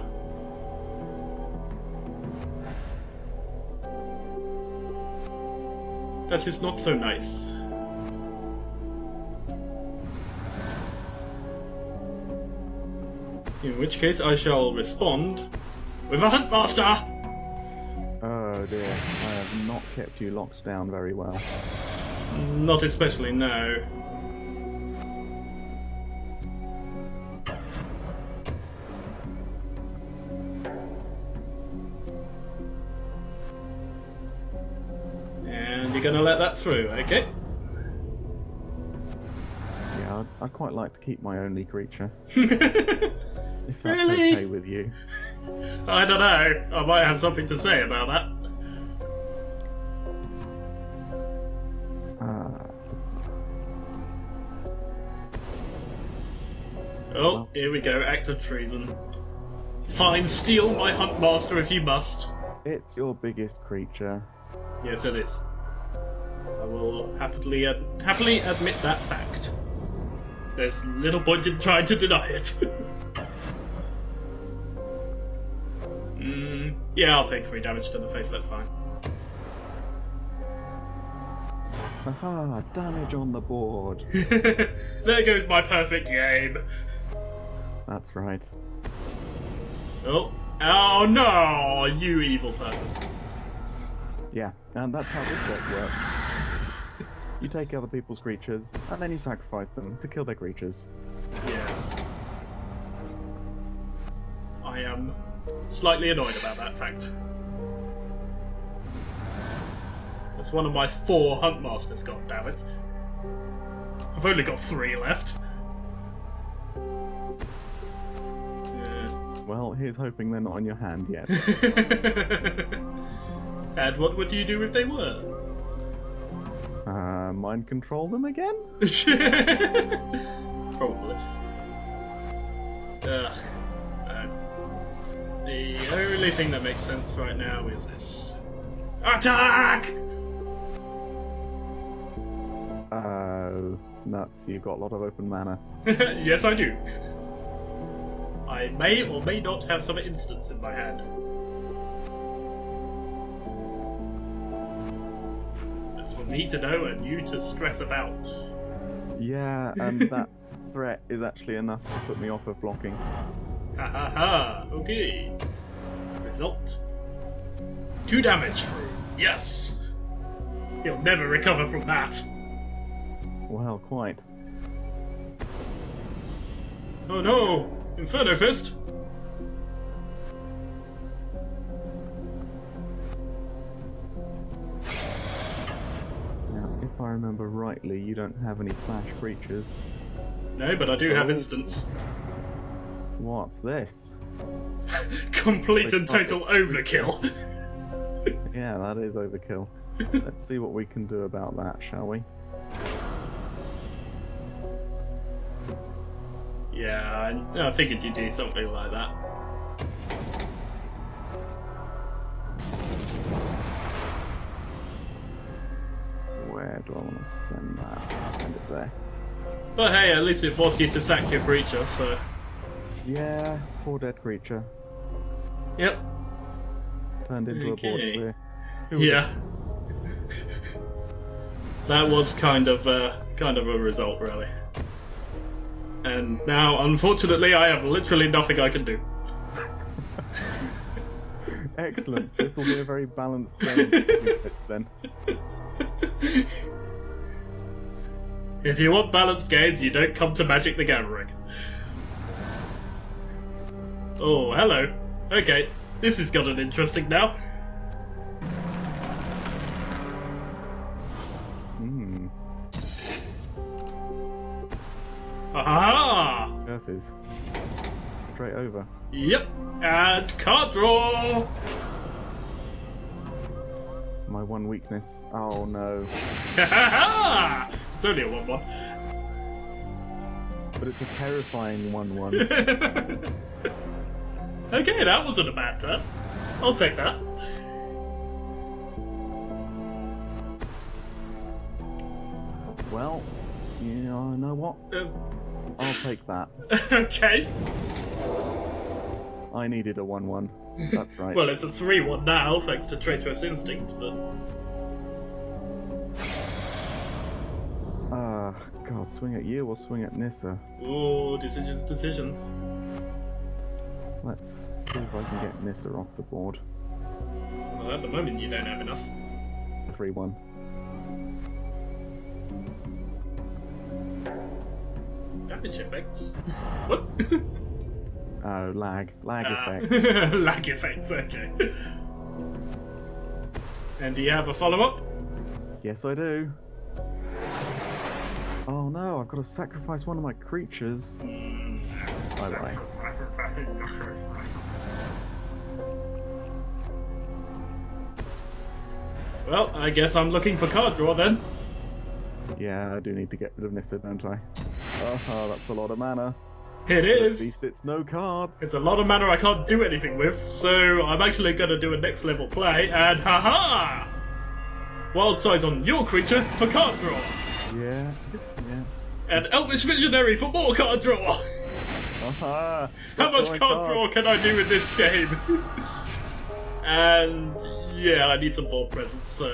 That is not so nice. In which case I shall respond with a Huntmaster! Oh dear, I have not kept you locked down very well. Not especially, no. And you're gonna let that through, okay? Yeah, I'd quite like to keep my only creature. If that's Really? okay with you. I don't know. I might have something to say about that. Oh, here we go. Act of treason. Fine, steal my Huntmaster if you must. It's your biggest creature. Yes, it is. I will happily admit that fact. There's little point in trying to deny it. Yeah, I'll take 3 damage to the face, that's fine. Haha, damage on the board. There goes my perfect game. That's right. Oh no, you evil person. Yeah, and that's how this deck works. You take other people's creatures, and then you sacrifice them to kill their creatures. Yes. I am slightly annoyed about that fact. That's one of my 4 Huntmasters, goddammit. I've only got 3 left. Well, here's hoping they're not on your hand yet. And what would you do if they were? Mind control them again? Probably. The only thing that makes sense right now is this. Attack! Oh, nuts, you've got a lot of open mana. Yes, I do. I may or may not have some instants in my hand. That's for me to know and you to stress about. Yeah, and that threat is actually enough to put me off of blocking. Ha ha ha, okay. Result. 2 damage through. Yes! He'll never recover from that. Well, quite. Oh no! Inferno Fist! Now, if I remember rightly, you don't have any flash creatures. No, but I do have instants. What's this? Complete and total overkill. Yeah, that is overkill. Let's see what we can do about that, shall we? Yeah, I figured you'd do something like that. Where do I want to send that? Send it there. But hey, at least it forced you to sack your creature, so... Yeah, poor dead creature. Yep. Turned into a board clear. Yeah. That was kind of a result, really. And now, unfortunately, I have literally nothing I can do. Excellent. This will be a very balanced game then. If you want balanced games, you don't come to Magic the Gathering. Oh, hello. Okay, this has gotten interesting now. Hmm. Aha! Curses. Straight over. Yep, and card draw! My one weakness. Oh no. Ha ha ha! It's only a 1-1. But it's a terrifying 1-1. Okay, that wasn't a bad turn. I'll take that. Well, you know what? I'll take that. Okay. I needed a 1-1. That's right. Well, it's a 3-1 now, thanks to Traitorous Instinct, but... God, swing at you or swing at Nissa? Ooh, decisions. Let's see if I can get Nissa off the board. Well, at the moment you don't have enough. 3-1. Damage effects? What? Oh, lag effects. Lag effects, okay. And do you have a follow-up? Yes, I do. Oh no, I've got to sacrifice one of my creatures. Bye-bye. Well, I guess I'm looking for card draw then. Yeah, I do need to get rid of Nissa, don't I? Oh, that's a lot of mana. It But is. at least it's no cards. It's a lot of mana I can't do anything with, so I'm actually going to do a next level play, and haha! Wild size on your creature for card draw. Yeah. And Elvish Visionary for more card draw. Aha! How much card draw can I do in this game? And yeah, I need some board presence, so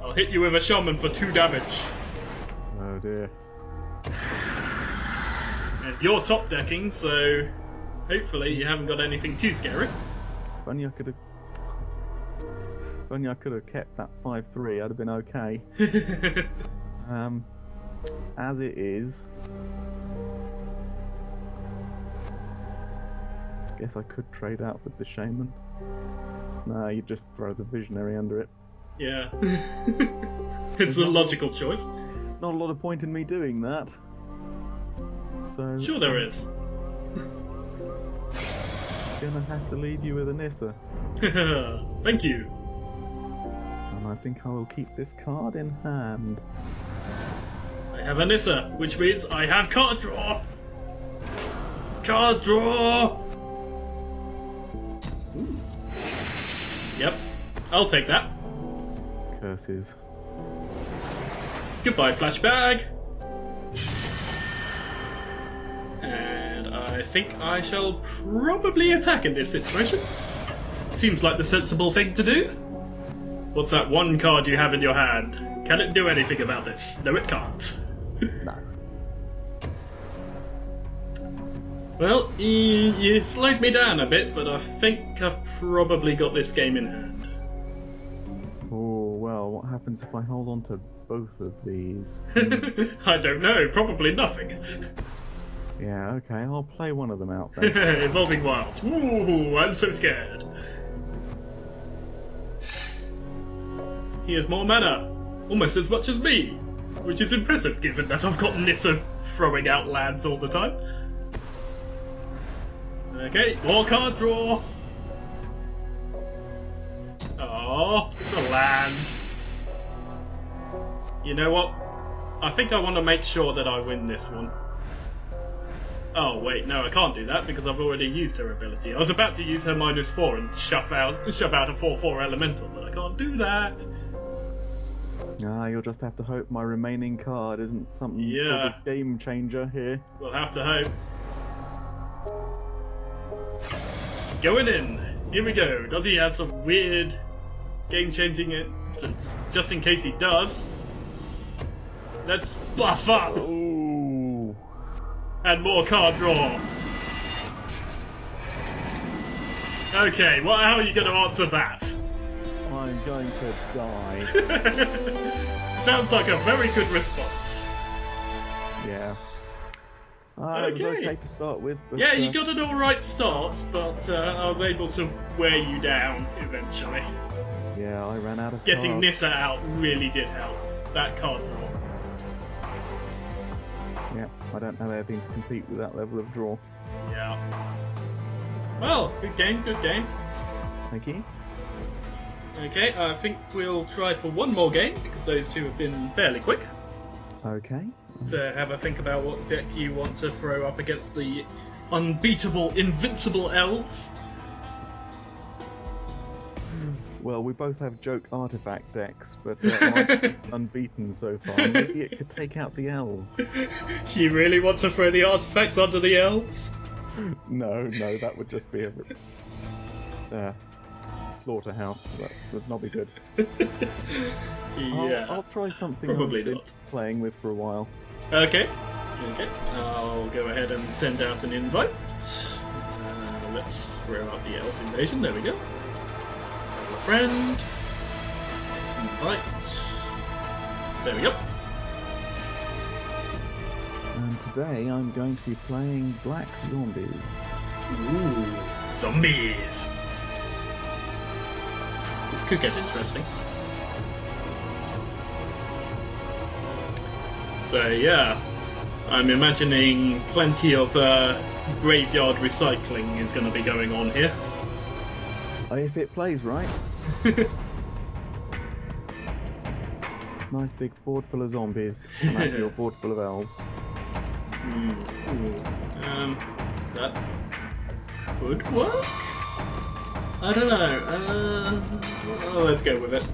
I'll hit you with a shaman for 2 damage. Oh dear. And you're top decking, so hopefully you haven't got anything too scary. If only I could have kept that 5-3, I'd have been okay. As it is, guess I could trade out with the shaman. No, you just throw the visionary under it. Yeah. It's a logical choice. Not a lot of point in me doing that. So Sure there is. Gonna have to leave you with a Nissa. Thank you. And I think I will keep this card in hand. I have a Nissa, which means I have card draw. Card draw. Ooh. Yep, I'll take that. Curses. Goodbye, flashbag. And I think I shall probably attack in this situation. Seems like the sensible thing to do. What's that one card you have in your hand? Can it do anything about this? No, it can't. No. Well, you slowed me down a bit, but I think I've probably got this game in hand. Oh well, what happens if I hold on to both of these? I don't know, probably nothing. Yeah, okay, I'll play one of them out then. Evolving Wilds. Ooh, I'm so scared. He has more mana, almost as much as me, which is impressive given that I've got Nissa throwing out lands all the time. Okay, more card draw. Oh, it's a land. You know what? I think I want to make sure that I win this one. Oh wait, no, I can't do that because I've already used her ability. I was about to use her -4 and shove out a 4/4 elemental, but I can't do that. Ah, you'll just have to hope my remaining card isn't some sort of game changer here. We'll have to hope. Going in. Here we go. Does he have some weird game-changing instance? Just in case he does, let's buff up. Ooh. And more card draw. Okay, well, how are you going to answer that? I'm going to die. Sounds like a very good response. Yeah. It was okay to start with. But, yeah, you got an alright start, but I was able to wear you down eventually. Yeah, I ran out of Getting cards. Nissa out really did help. That card draw. Yeah, I don't have anything to compete with that level of draw. Yeah. Well, good game, good game. Thank you. Okay, I think we'll try for one more game, because those two have been fairly quick. Okay. So have a think about what deck you want to throw up against the unbeatable, invincible elves. Well, we both have joke artifact decks, but I'm unbeaten so far. Maybe it could take out the elves. You really want to throw the artifacts under the elves? No, that would just be a slaughterhouse. That would not be good. Yeah. I'll try something Probably I've been not. playing with for a while. Okay. I'll go ahead and send out an invite. Let's throw out the elf invasion. There we go. Friend. Invite. There we go. And today I'm going to be playing Black Zombies. Ooh, zombies. This could get interesting. So yeah, I'm imagining plenty of graveyard recycling is going to be going on here. If it plays right. Nice big board full of zombies. And actually a board full of elves. That could work? I don't know. Let's go with it.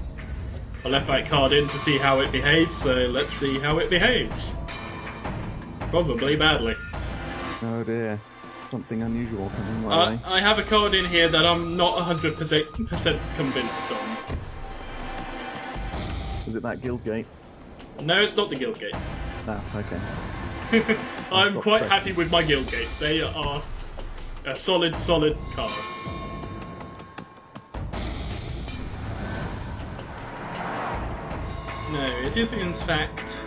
I left that card in to see how it behaves, so let's see how it behaves. Probably badly. Oh dear. Something unusual coming my way. I have a card in here that I'm not 100% convinced on. Was it that Guildgate? No, it's not the Guildgate. Ah, okay. I'm quite happy with my Guildgates. They are a solid card. No, it is in fact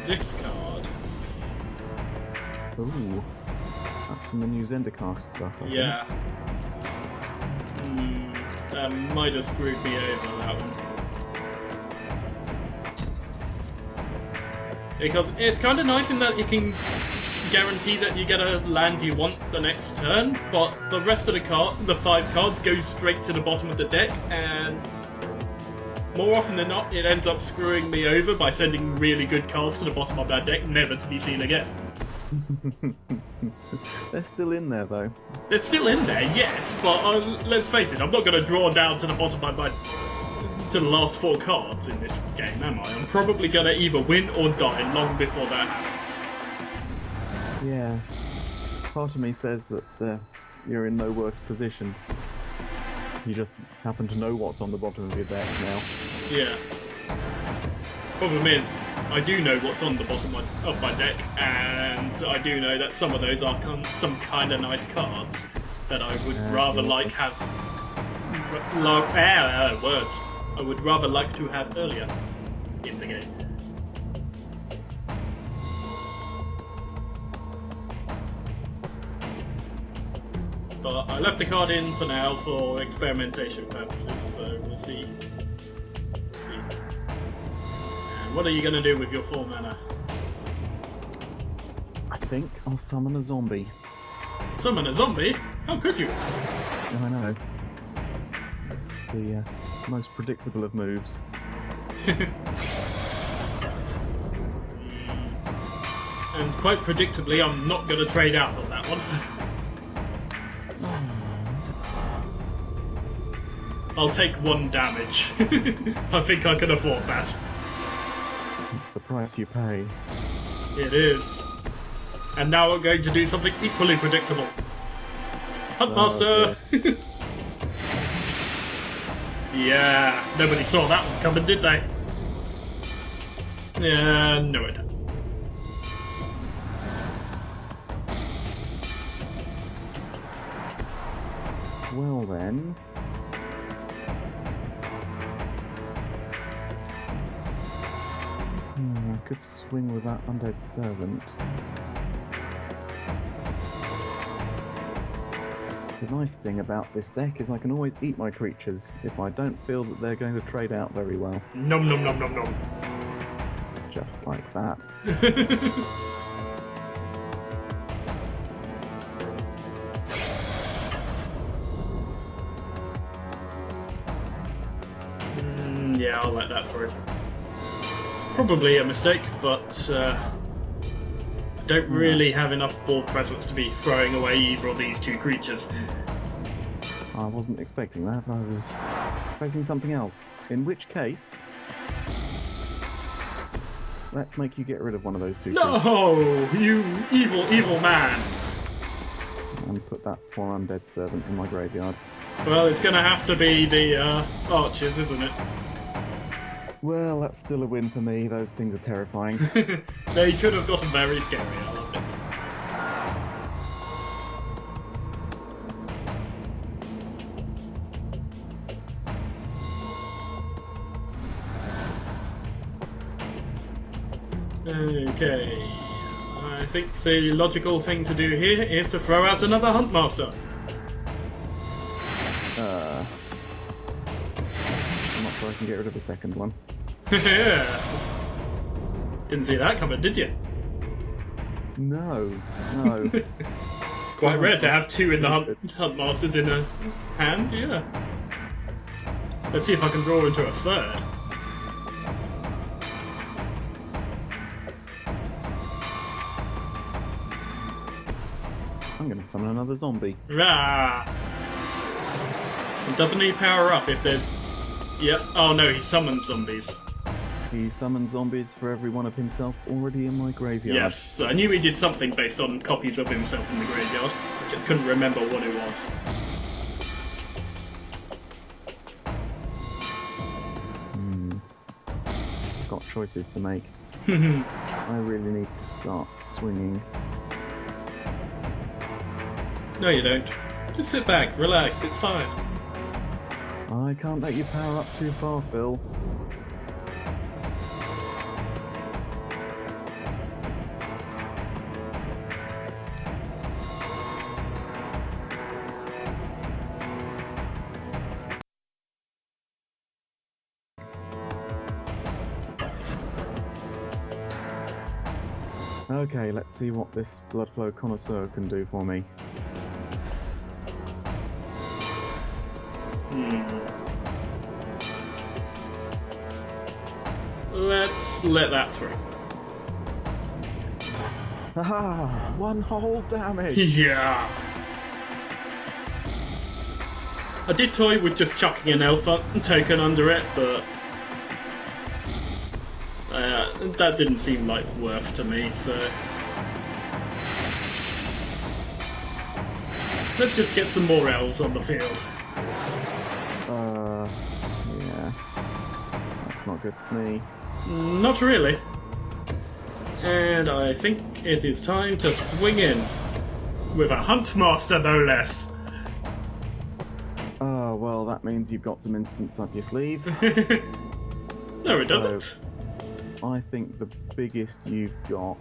this card. Ooh. That's from the new Zendikar stuff, I think. Yeah. That might have screwed me over, that one. Because it's kind of nice in that you can guarantee that you get a land you want the next turn, but the rest of the 5 cards go straight to the bottom of the deck, and more often than not, it ends up screwing me over by sending really good cards to the bottom of that deck, never to be seen again. They're still in there, though. They're still in there, yes, but let's face it, I'm not going to draw down to the bottom of to the last 4 cards in this game, am I? I'm probably going to either win or die long before that happens. Yeah. Part of me says that you're in no worse position. You just happen to know what's on the bottom of your deck now. Yeah. Problem is, I do know what's on the bottom of my deck, and I do know that some of those are some kind of nice cards that I would rather like have. Words. I would rather like to have earlier. in the game. But I left the card in for now for experimentation purposes, so we'll see. And what are you going to do with your 4 mana? I think I'll summon a zombie. Summon a zombie? How could you? I know. It's the most predictable of moves. And quite predictably, I'm not going to trade out on that one. I'll take 1 damage. I think I can afford that. It's the price you pay. It is. And now we're going to do something equally predictable. Huntmaster! Oh, yeah, nobody saw that one coming, did they? Yeah, no it. Well then. I could swing with that undead servant. The nice thing about this deck is I can always eat my creatures if I don't feel that they're going to trade out very well. Nom nom nom nom nom. Just like that. Yeah, I'll let that through. Probably a mistake, but I don't really have enough board presence to be throwing away either of these 2 creatures. I wasn't expecting that. I was expecting something else. In which case, let's make you get rid of one of those 2 creatures. No! You evil, evil man! And put that poor undead servant in my graveyard. Well, it's gonna have to be the archers, isn't it? Well, that's still a win for me. Those things are terrifying. They could have gotten very scary, I loved it. Okay, I think the logical thing to do here is to throw out another Huntmaster. I'm not sure I can get rid of the second one. Yeah. Didn't see that coming, did you? No. Quite rare to have 2 in the Huntmasters in a hand, yeah. Let's see if I can draw into a 3rd. I'm going to summon another zombie. Rah! Doesn't he power up if there's... Yep. Oh no, he summons zombies. He summons zombies for every one of himself already in my graveyard. Yes, I knew he did something based on copies of himself in the graveyard. I just couldn't remember what it was. I've got choices to make. I really need to start swinging. No you don't. Just sit back, relax, it's fine. I can't let you power up too far, Phil. Okay, let's see what this Bloodflow Connoisseur can do for me. Let's let that through. Haha! 1 whole damage! Yeah! I did toy with just chucking an elf token under it, but that didn't seem like worth to me, so let's just get some more elves on the field. Yeah. That's not good for me. Not really. And I think it is time to swing in. With a Huntmaster, no less. Oh, well, that means you've got some instants up your sleeve. No, it doesn't. I think the biggest you've got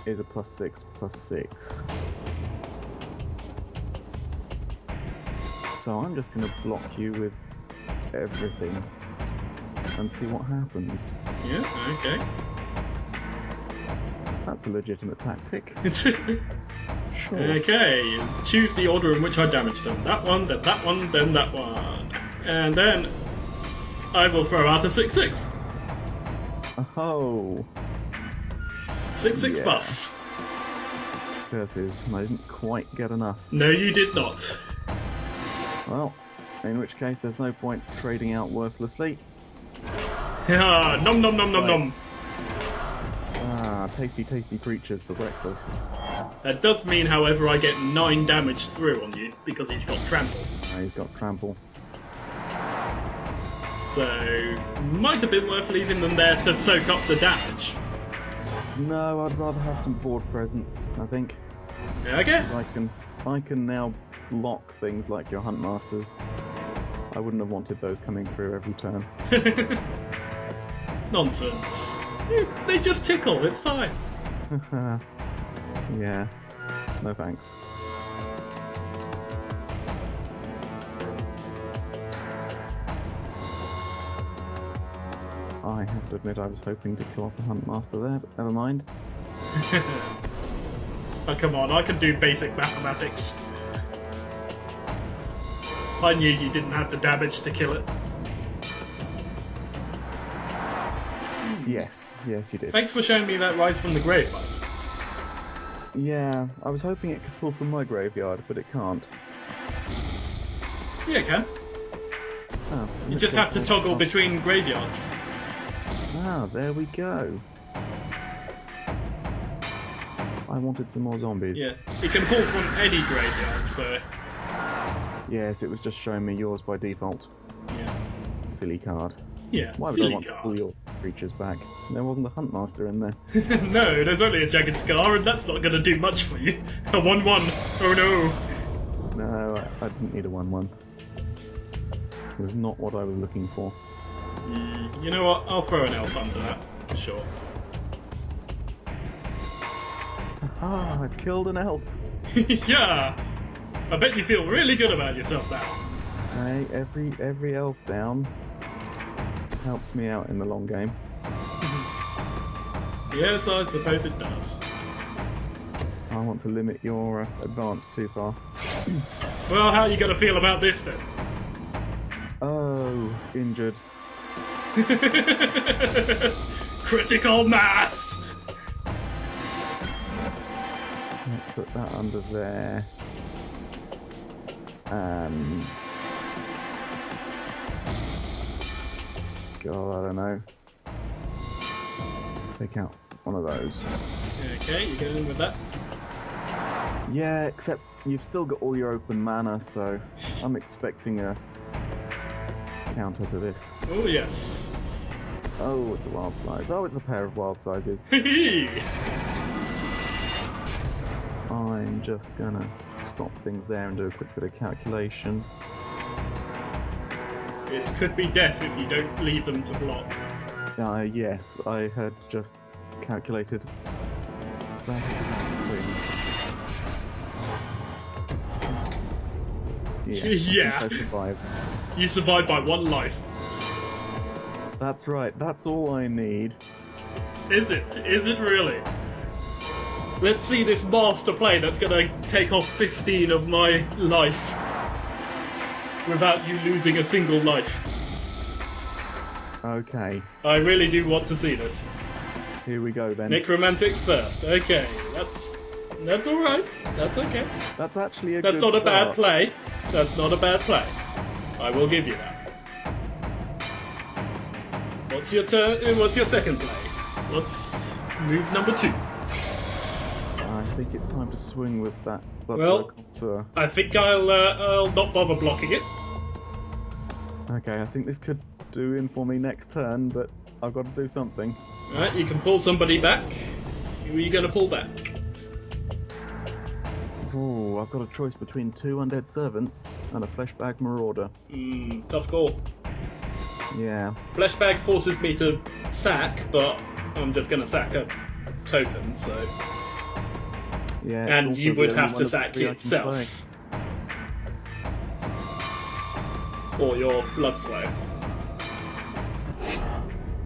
is a +6/+6. So I'm just going to block you with everything and see what happens. Yeah, okay. That's a legitimate tactic. Sure. Okay, choose the order in which I damage them. That one, then that one, then that one. And then I will throw out a 6/6. Oh. 6/6 Yeah. buff. Curses, I didn't quite get enough. No, you did not. Well, in which case there's no point trading out worthlessly. Ah, nom nom nom nom Right. nom. Ah, tasty, tasty creatures for breakfast. That does mean, however, I get 9 damage through on you because he's got trample. Ah, he's got trample. So, might have been worth leaving them there to soak up the damage. No, I'd rather have some board presence, I think. Okay. I can now block things like your Huntmasters. I wouldn't have wanted those coming through every turn. Nonsense. They just tickle, it's fine. Yeah, no thanks. I have to admit I was hoping to kill off the Huntmaster there, but never mind. Oh, come on, I can do basic mathematics. I knew you didn't have the damage to kill it. Yes, yes you did. Thanks for showing me that Rise from the Grave, bud. Yeah, I was hoping it could pull from my graveyard, but it can't. Yeah, it can. Oh, in You which just case have to I toggle can't- between graveyards. Ah, there we go. I wanted some more zombies. Yeah, it can pull from any graveyard, so... Yes, it was just showing me yours by default. Yeah, Silly card. yeah, Why would I silly want to pull card. your creatures back? There wasn't a Huntmaster in there. No, there's only a Jagged Scar, and that's not going to do much for you. A 1/1. Oh no. No, I didn't need a 1/1. It was not what I was looking for. You know what? I'll throw an elf onto that. Sure. Ah, I've killed an elf. Yeah! I bet you feel really good about yourself now. Hey, every elf down helps me out in the long game. Yes, I suppose it does. I want to limit your advance too far. Well, how are you going to feel about this then? Oh, injured. Critical mass! Let's put that under there. God, I don't know. Let's take out one of those. Okay, you going with that? Yeah, except you've still got all your open mana, so I'm expecting a counter to this. Oh, yes. Oh, it's a wild size. Oh, it's a pair of wild sizes. Hee-hee! I'm just gonna stop things there and do a quick bit of calculation. This could be death if you don't leave them to block. Yes, I had just calculated that thing. Yeah, Yeah. I think I survived. You survived by 1 life. That's right, that's all I need. Is it? Is it really? Let's see this master play that's gonna take off 15 of my life without you losing a single life. Okay, I really do want to see this. here we go then. Necromantic first. Okay, that's alright. That's okay. That's actually a That's good not a bad start. play. That's not a bad play. I will give you that. What's your turn? What's your second play? What's move number 2? I think it's time to swing with that Well- buffalo connoisseur. I think I'll not bother blocking it. Okay, I think this could do in for me next turn, but I've got to do something. Alright, you can pull somebody back. Who are you going to pull back? Oh, I've got a choice between 2 undead servants and a fleshbag marauder. Tough call. Yeah. Flesh Bag forces me to sack, but I'm just going to sack a token, so... Yeah. It's And also you would the only have one to of the sack three I can play. yourself. Or your blood flow.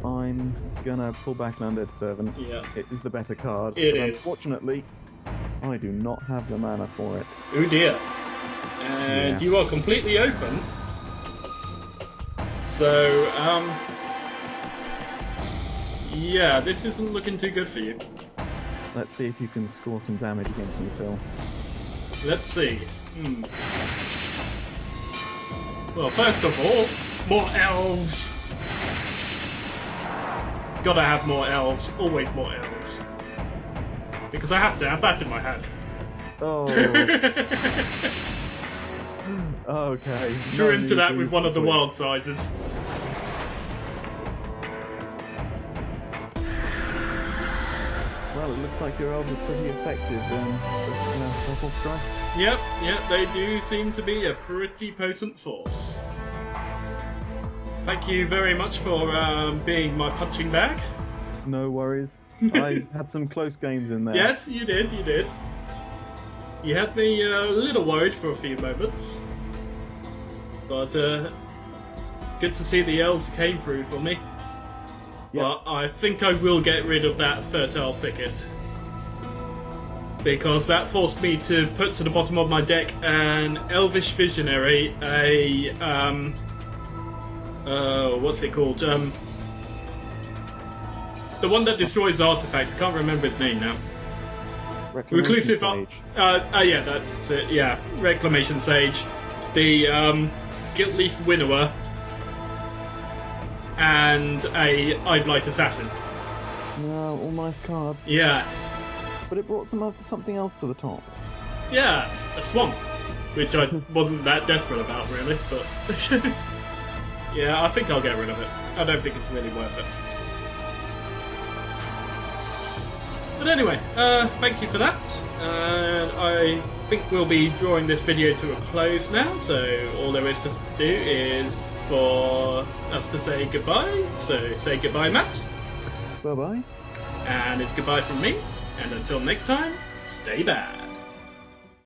I'm gonna pull back an Undead Servant. Yeah. It is the better card. It but is. Unfortunately, I do not have the mana for it. Oh dear. And Yeah. you are completely open. So, yeah, this isn't looking too good for you. Let's see if you can score some damage against me, Phil. Let's see. Well, first of all, more elves! Gotta have more elves. Always more elves. Because I have to have that in my hand. Oh. Okay. Drew No into need that to with one of the switch. wild sizes. Well, it looks like your elves are pretty effective with Subtlestrife. Yep, they do seem to be a pretty potent force. Thank you very much for being my punching bag. No worries. I had some close games in there. Yes, you did. You had me a little worried for a few moments. But good to see the elves came through for me. Yep. But I think I will get rid of that fertile thicket. Because that forced me to put to the bottom of my deck an Elvish Visionary, a what's it called? The one that destroys artifacts. I can't remember his name now. Reclamation Reclusive. Sage. Yeah, that's it. Yeah, Reclamation Sage, the Guiltleaf Winnower, and a Eyeblight Assassin. No, all nice cards. Yeah, But it brought something else to the top. yeah, a swamp, which I wasn't that desperate about really, but yeah, I think I'll get rid of it. I don't think it's really worth it. But anyway, thank you for that. And I think we'll be drawing this video to a close now, so all there is to do is for us to say goodbye. So say goodbye, Matt. Bye-bye. And it's goodbye from me. And until next time, stay bad.